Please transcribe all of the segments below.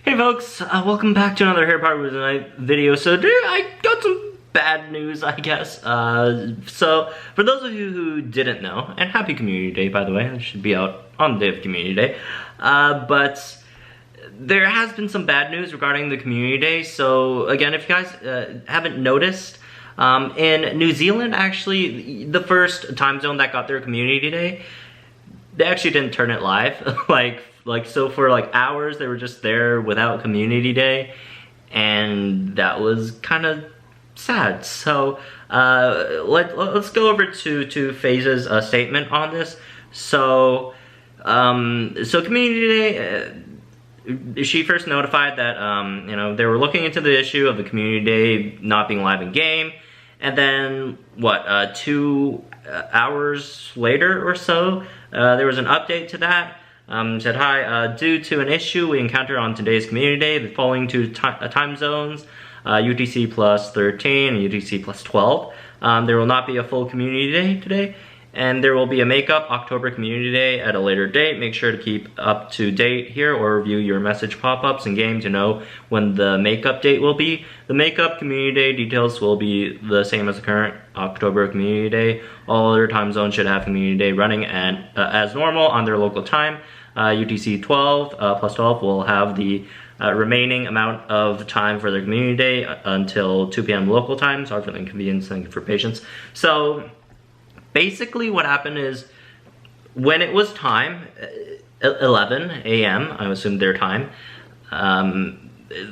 Hey folks, welcome back to another Harry Potter Wizards Unite video. So today I got some bad news, I guess. So for those of you who didn't know, and happy Community Day, by the way, it should be out on the day of Community Day. But there has been some bad news regarding the Community Day. So again, if you guys haven't noticed, in New Zealand, actually, the first time zone that got their Community Day, they actually didn't turn it live. So for like hours they were just there without Community Day, and that was kind of sad. So let's go over to FaZe's statement on this. So Community Day, she first notified that you know, they were looking into the issue of the Community Day not being live in game, and then what, 2 hours later or so, there was an update to that. Said, hi, due to an issue we encountered on today's Community Day, the following 2 time zones, UTC plus 13 and UTC plus 12, there will not be a full Community Day today, and there will be a makeup October Community Day at a later date. Make sure to keep up to date here or review your message pop-ups in game to know when the makeup date will be. The makeup Community Day details will be the same as the current October Community Day. All other time zones should have Community Day running and as normal on their local time. UTC 12 plus 12 will have the remaining amount of time for their Community Day until 2 p.m. local time. Sorry for the inconvenience, thank you for patience. So basically what happened is, when it was time, 11 a.m., I assume their time,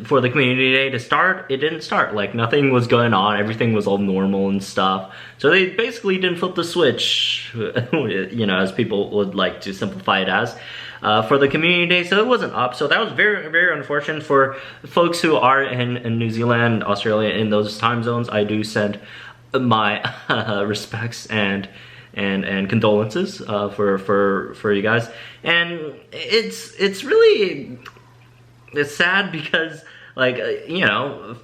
for the Community Day to start, it didn't start. Like, nothing was going on, everything was all normal and stuff. So they basically didn't flip the switch, you know, as people would like to simplify it as, for the Community Day, so it wasn't up. So that was very, very unfortunate for folks who are in New Zealand, Australia, in those time zones. I do send my respects and condolences for you guys. And it's really, it's sad because, like, you know,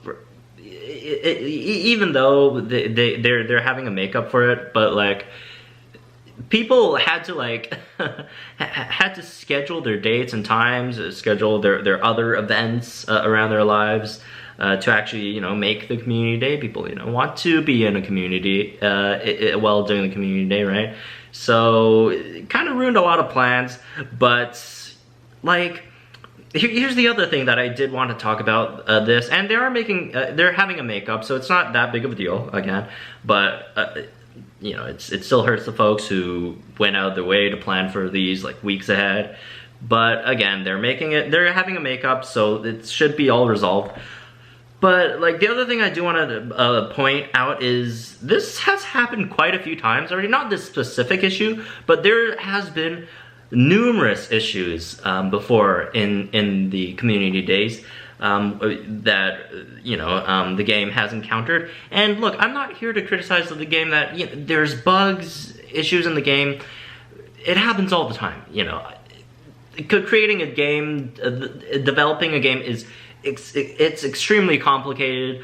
even though they're having a makeup for it, but like, people had to like had to schedule their dates and times, schedule their other events around their lives to actually, you know, make the Community Day. People, you know, want to be in a community while doing the Community Day, right? So it kind of ruined a lot of plans. But like, here's the other thing that I did want to talk about this, and they are making they're having a makeup, so it's not that big of a deal again, but you know, it still hurts the folks who went out of their way to plan for these like weeks ahead. But again, they're having a makeup, so it should be all resolved. But like, the other thing I do want to point out is, this has happened quite a few times already. Not this specific issue, but there has been numerous issues before in the Community Days that, you know, the game has encountered. And look, I'm not here to criticize the game. That, you know, there's bugs, issues in the game. It happens all the time, you know. Creating a game, developing a game it's extremely complicated.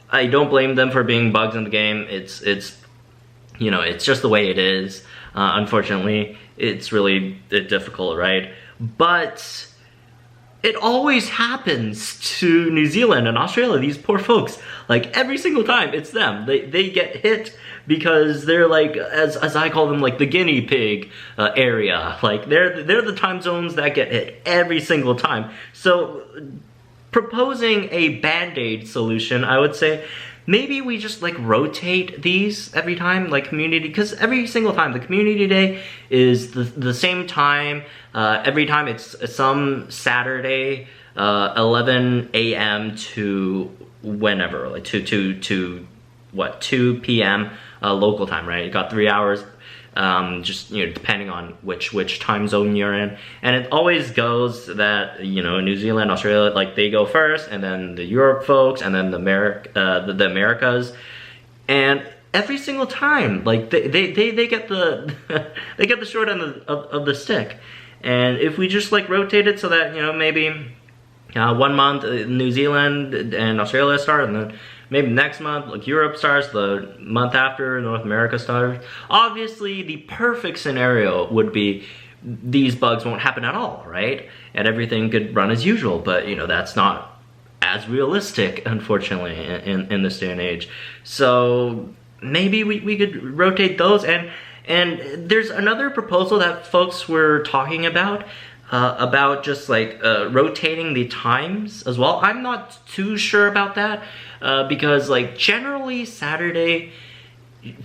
I don't blame them for being bugs in the game. It's you know, it's just the way it is. Unfortunately, it's really difficult, right? But it always happens to New Zealand and Australia, these poor folks. Like, every single time, it's them. They get hit because they're like, as I call them, like the guinea pig area. Like, they're the time zones that get hit every single time. So proposing a band-aid solution, I would say, maybe we just like rotate these every time, like Community, because every single time the Community Day is the same time. Every time it's some Saturday, 11 a.m. to whenever, like to what, 2 p.m. Local time, right? You got 3 hours, just, you know, depending on which time zone you're in. And it always goes that, you know, New Zealand, Australia, like, they go first, and then the Europe folks, and then the Americas. And every single time, like, they get the they get the short end of the stick. And if we just like rotate it so that, you know, maybe 1 month New Zealand and Australia start, and then maybe next month like Europe starts, the month after North America starts. Obviously the perfect scenario would be these bugs won't happen at all, right? And everything could run as usual, but you know, that's not as realistic, unfortunately, in this day and age. So maybe we could rotate those, and there's another proposal that folks were talking about just like rotating the times as well. I'm not too sure about that because like generally Saturday,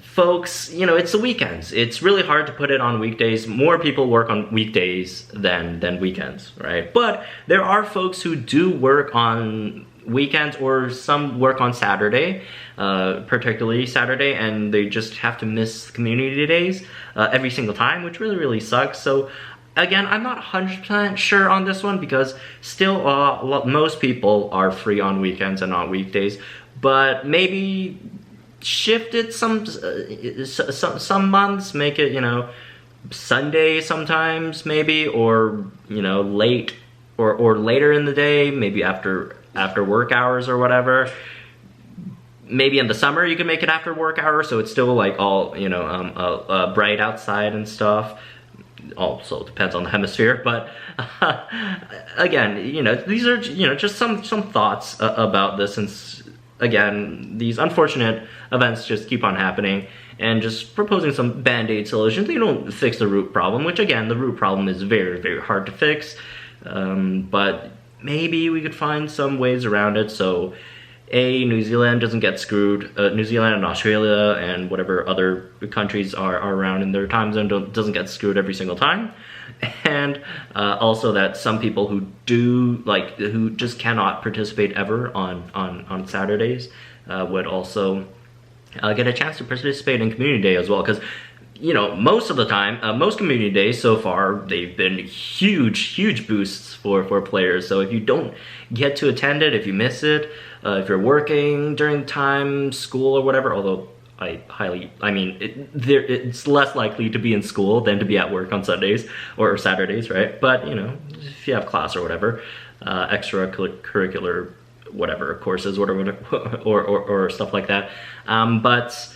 folks, you know, it's the weekends. It's really hard to put it on weekdays. More people work on weekdays than weekends, right? But there are folks who do work on weekends, or some work on Saturday, particularly Saturday, and they just have to miss community days every single time, which really sucks. So again, I'm not 100% sure on this one because still most people are free on weekends and not weekdays, but maybe shift it some months, make it, you know, Sunday sometimes maybe, or you know, late or later in the day, maybe after work hours or whatever. Maybe in the summer you can make it after work hours, so it's still like all, you know, bright outside and stuff. Also depends on the hemisphere, but again, you know, these are, you know, just some thoughts about this, since again, these unfortunate events just keep on happening, and just proposing some band-aid solutions. They don't fix the root problem, which again, the root problem is very hard to fix, but maybe we could find some ways around it so New Zealand doesn't get screwed. New Zealand and Australia and whatever other countries are around in their time zone doesn't get screwed every single time. And also that some people who do, like, who just cannot participate ever on Saturdays would also get a chance to participate in Community Day as well. Because, you know, most of the time, most Community Days so far, they've been huge boosts for players. So if you don't get to attend it, if you miss it, if you're working during time, school or whatever, although I mean, it's less likely to be in school than to be at work on Sundays or Saturdays, right? But, you know, if you have class or whatever, extracurricular whatever courses, whatever, or stuff like that. But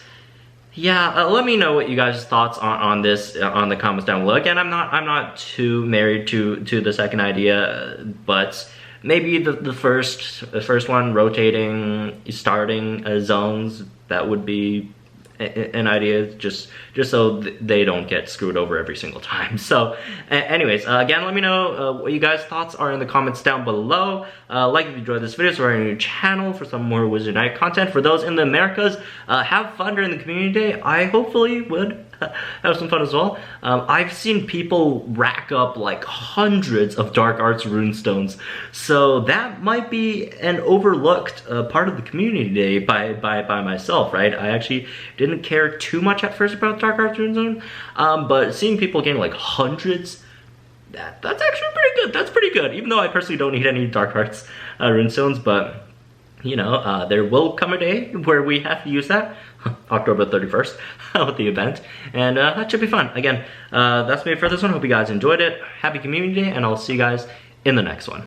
yeah, let me know what you guys' thoughts on this on the comments down below. Again, I'm not too married to the second idea, but maybe the first one, rotating, starting zones, that would be an idea, just so they don't get screwed over every single time. So anyways, again, let me know what you guys' thoughts are in the comments down below. Like if you enjoyed this video, subscribe to our new channel for some more Wizard Night content. For those in the Americas, have fun during the Community Day. I hopefully would have some fun as well. I've seen people rack up like hundreds of Dark Arts runestones, so that might be an overlooked part of the Community Day by myself, right? I actually didn't care too much at first about Dark Arts runestone, but seeing people gain like hundreds, that's actually pretty good. That's pretty good, even though I personally don't need any Dark Arts runestones, but you know, there will come a day where we have to use that, October 31st, with the event, and that should be fun. Again, that's me for this one. Hope you guys enjoyed it. Happy Community Day, and I'll see you guys in the next one.